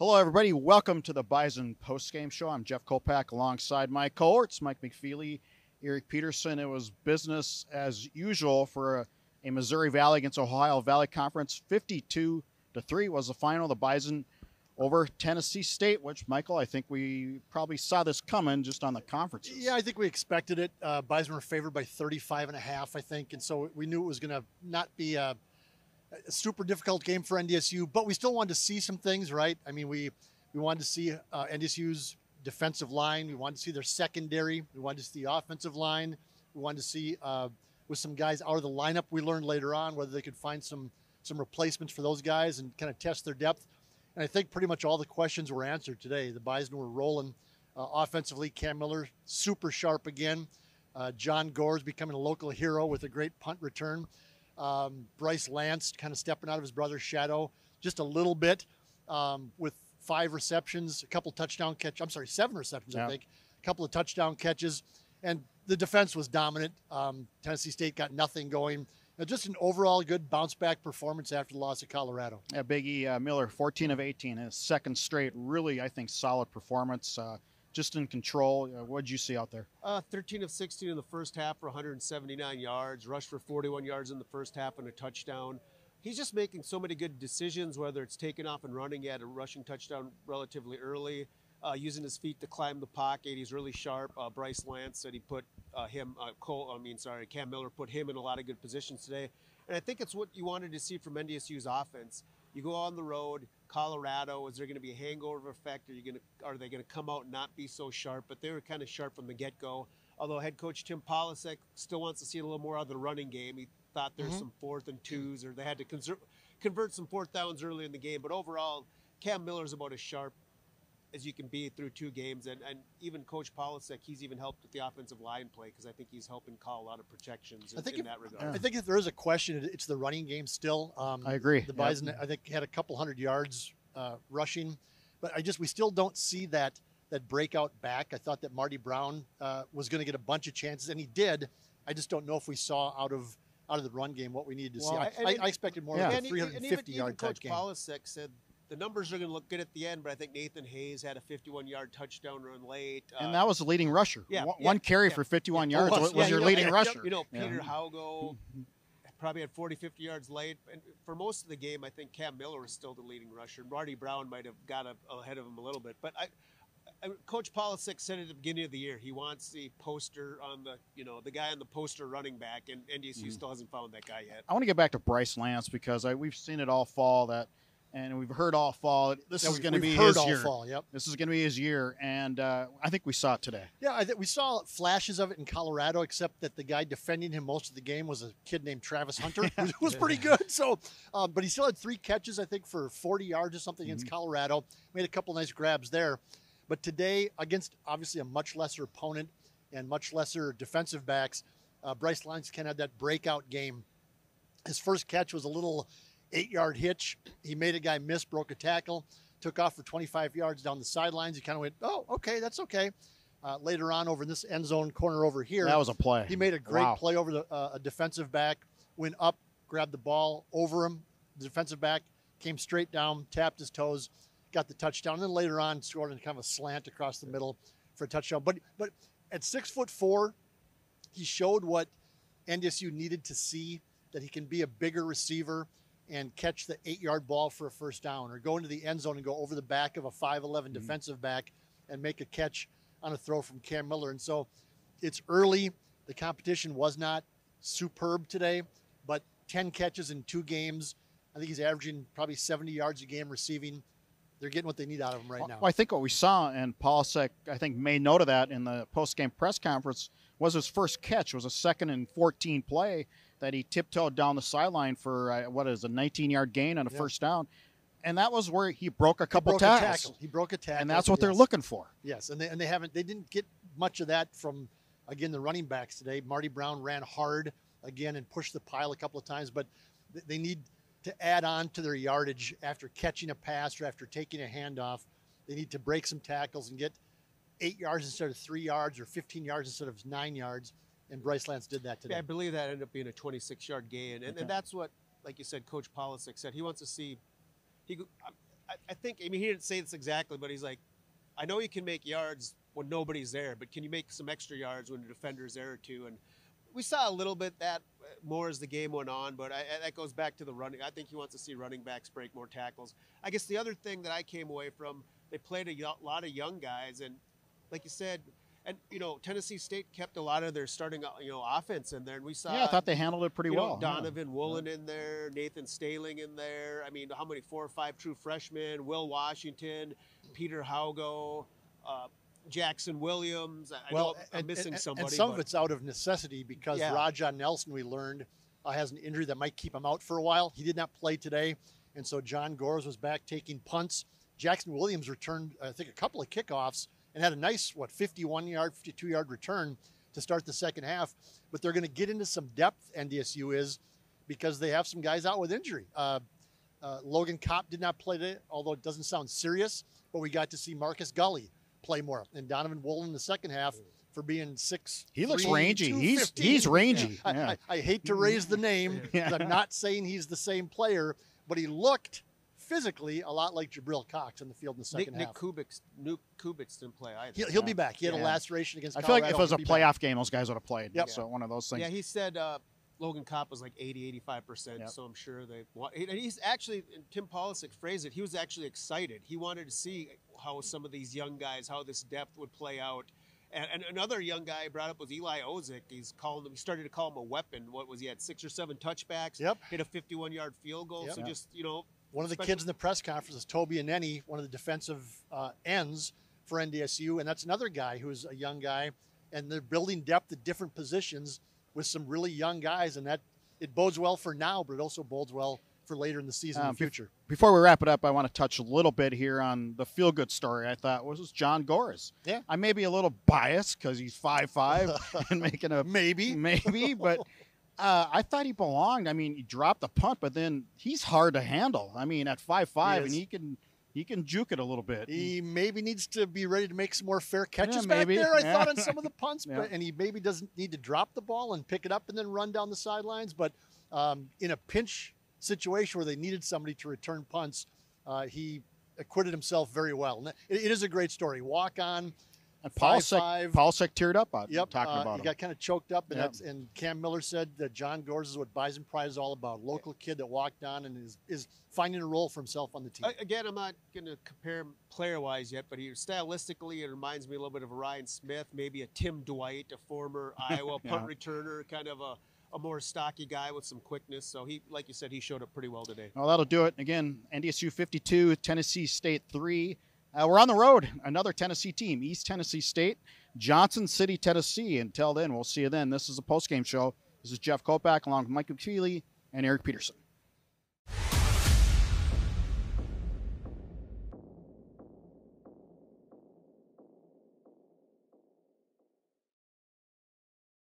Hello, everybody. Welcome to the Bison postgame show. I'm Jeff Kolpak alongside my cohorts, Mike McFeely, Eric Peterson. It was business as usual for a Missouri Valley against Ohio Valley Conference. 52-3 was the final. The Bison over Tennessee State, which, Michael, I think we probably saw this coming just on the conferences. Yeah, I think we expected it. Bison were favored by 35.5, I think, and so we knew it was going to not be a super difficult game for NDSU, but we still wanted to see some things, right? I mean, we wanted to see NDSU's defensive line. We wanted to see their secondary. We wanted to see the offensive line. We wanted to see with some guys out of the lineup. We learned later on whether they could find some replacements for those guys and kind of test their depth. And I think pretty much all the questions were answered today. The Bison were rolling offensively. Cam Miller, super sharp again. John Gore's becoming a local hero with a great punt return. Bryce Lance kind of stepping out of his brother's shadow just a little bit with 5 receptions, a couple touchdown catches. I'm sorry, 7 receptions, I think, a couple of touchdown catches. And the defense was dominant. Tennessee State got nothing going. Just an overall good bounce-back performance after the loss of Colorado. Yeah, Biggie Miller, 14 of 18, his second straight, really, I think, solid performance. Just in control. What did you see out there? 13 of 16 in the first half for 179 yards, rushed for 41 yards in the first half and a touchdown. He's just making so many good decisions, whether it's taking off and running. He had a rushing touchdown relatively early, using his feet to climb the pocket. He's really sharp. Bryce Lance said he put Cam Miller put him in a lot of good positions today. And I think it's what you wanted to see from NDSU's offense. You go on the road, Colorado, is there going to be a hangover effect? Are they going to come out and not be so sharp? But they were kind of sharp from the get-go. Although head coach Tim Polasek still wants to see a little more out of the running game. He thought there's some 4th and 2s, or they had to convert some 4th downs early in the game. But overall, Cam Miller's about as sharp as you can be through 2 games. And even Coach Polasek, he's even helped with the offensive line play because I think he's helping call a lot of protections in that regard. I think if there is a question, it's the running game still. I agree. The Bison, I think, had a couple hundred yards rushing, but we still don't see that breakout back. I thought that Marty Brown was going to get a bunch of chances, and he did. I just don't know if we saw out of the run game what we needed to see. I expected more like a 350-yard type game. Coach Polasek said the numbers are going to look good at the end, but I think Nathan Hayes had a 51-yard touchdown run late. And that was the leading rusher. One carry for 51 yards was your leading rusher. Peter Haugo probably had 40, 50 yards late. And for most of the game, I think Cam Miller was still the leading rusher. Marty Brown might have got ahead of him a little bit. But Coach Polasek said at the beginning of the year, he wants the poster on the guy on the poster running back, and NDSU still hasn't found that guy yet. I want to get back to Bryce Lance because we've seen it all fall and we've heard all fall. This is going to be his year. This is going to be his year, and I think we saw it today. Yeah, I think we saw flashes of it in Colorado, except that the guy defending him most of the game was a kid named Travis Hunter, who was pretty good. So, but he still had 3 catches, I think, for 40 yards or something against Colorado. Made a couple nice grabs there. But today, against obviously a much lesser opponent and much lesser defensive backs, Bryce Lance kind of had that breakout game. His first catch was a little 8-yard hitch. He made a guy miss, broke a tackle, took off for 25 yards down the sidelines. He kind of went, oh, okay, that's okay. Later on over in this end zone corner over here. That was a play. He made a great play over a defensive back, went up, grabbed the ball over him. The defensive back came straight down, tapped his toes, got the touchdown. And then later on scored in kind of a slant across the middle for a touchdown. But at 6'4", he showed what NDSU needed to see, that he can be a bigger receiver and catch the 8-yard ball for a first down, or go into the end zone and go over the back of a 5'11" defensive back and make a catch on a throw from Cam Miller. And so it's early. The competition was not superb today, but 10 catches in 2 games. I think he's averaging probably 70 yards a game receiving. They're getting what they need out of him right now. Well, I think what we saw, and Polasek, I think, made note of that in the post-game press conference, was his first catch. It was a 2nd and 14 play that he tiptoed down the sideline for, a 19-yard gain on a first down. And that was where he broke a couple tackles. He broke a tackle. And that's what they're looking for. Yes, and they didn't get much of that from, again, the running backs today. Marty Brown ran hard, again, and pushed the pile a couple of times, but they need to add on to their yardage after catching a pass or after taking a handoff. They need to break some tackles and get 8 yards instead of 3 yards, or 15 yards instead of 9 yards. And Bryce Lance did that today. Yeah, I believe that ended up being a 26-yard gain. And that's what, like you said, Coach Polasek said. He wants to see I think, I mean, he didn't say this exactly, but he's like, I know you can make yards when nobody's there, but can you make some extra yards when the defender's there too? And we saw a little bit that more as the game went on, but that goes back to the running. I think he wants to see running backs break more tackles. I guess the other thing that I came away from, they played a lot of young guys, and like you said, and Tennessee State kept a lot of their starting offense in there, and we saw. Yeah, I thought they handled it pretty well. Donovan Woolen in there, Nathan Staling in there. I mean, how many 4 or 5 true freshmen? Will Washington, Peter Haugo, Jackson Williams. I know I'm missing somebody. And some of it's out of necessity because Raja Nelson, we learned, has an injury that might keep him out for a while. He did not play today, and so John Gores was back taking punts. Jackson Williams returned, I think, a couple of kickoffs and had a nice, 51-yard, 52-yard return to start the second half. But they're going to get into some depth, NDSU is, because they have some guys out with injury. Logan Kopp did not play today, although it doesn't sound serious, but we got to see Marcus Gully play more. And Donovan Woolen in the second half for being 6'3", he looks rangy. He's rangy. Yeah. I hate to raise the name because I'm not saying he's the same player, but he looked physically a lot like Jabril Cox in the field in the second half. Nick Kubik didn't play either. He'll be back. He had a laceration against I Colorado. feel like if it was a playoff game, those guys would have played. Yep. So one of those things. Yeah, he said Logan Kopp was like 80-85%, so I'm sure they want. And he's actually, Tim Polisic phrased it, he was actually excited. He wanted to see how some of these young guys, how this depth would play out. And another young guy I brought up was Eli Ozick. He started to call him a weapon. What was he had 6 or 7 touchbacks? Yep. Hit a 51-yard field goal. Yep. So just one of the kids in the press conference is Toby Aneni, one of the defensive ends for NDSU, and that's another guy who's a young guy, and they're building depth at different positions with some really young guys, and that it bodes well for now, but it also bodes well for later in the season in the future. Before we wrap it up, I want to touch a little bit here on the feel-good story. I thought was John Gores. Yeah, I may be a little biased because he's 5'5" and making a maybe, but. I thought he belonged. I mean, he dropped the punt, but then he's hard to handle. I mean, at 5'5", and he can juke it a little bit. He maybe needs to be ready to make some more fair catches back there. I thought on some of the punts, and he maybe doesn't need to drop the ball and pick it up and then run down the sidelines. But in a pinch situation where they needed somebody to return punts, he acquitted himself very well. And it is a great story. Walk on. And Polisic teared up talking about him. He got kind of choked up, and Cam Miller said that John Gores is what Bison Pride is all about. Local kid that walked on and is finding a role for himself on the team. Again, I'm not going to compare him player-wise yet, but stylistically, it reminds me a little bit of a Ryan Smith, maybe a Tim Dwight, a former Iowa punt returner, kind of a more stocky guy with some quickness. So he, like you said, he showed up pretty well today. Well, that'll do it. Again, NDSU 52, Tennessee State 3. We're on the road. Another Tennessee team, East Tennessee State, Johnson City, Tennessee. Until then, we'll see you then. This is a post-game show. This is Jeff Kopak along with Mike McFeely and Eric Peterson.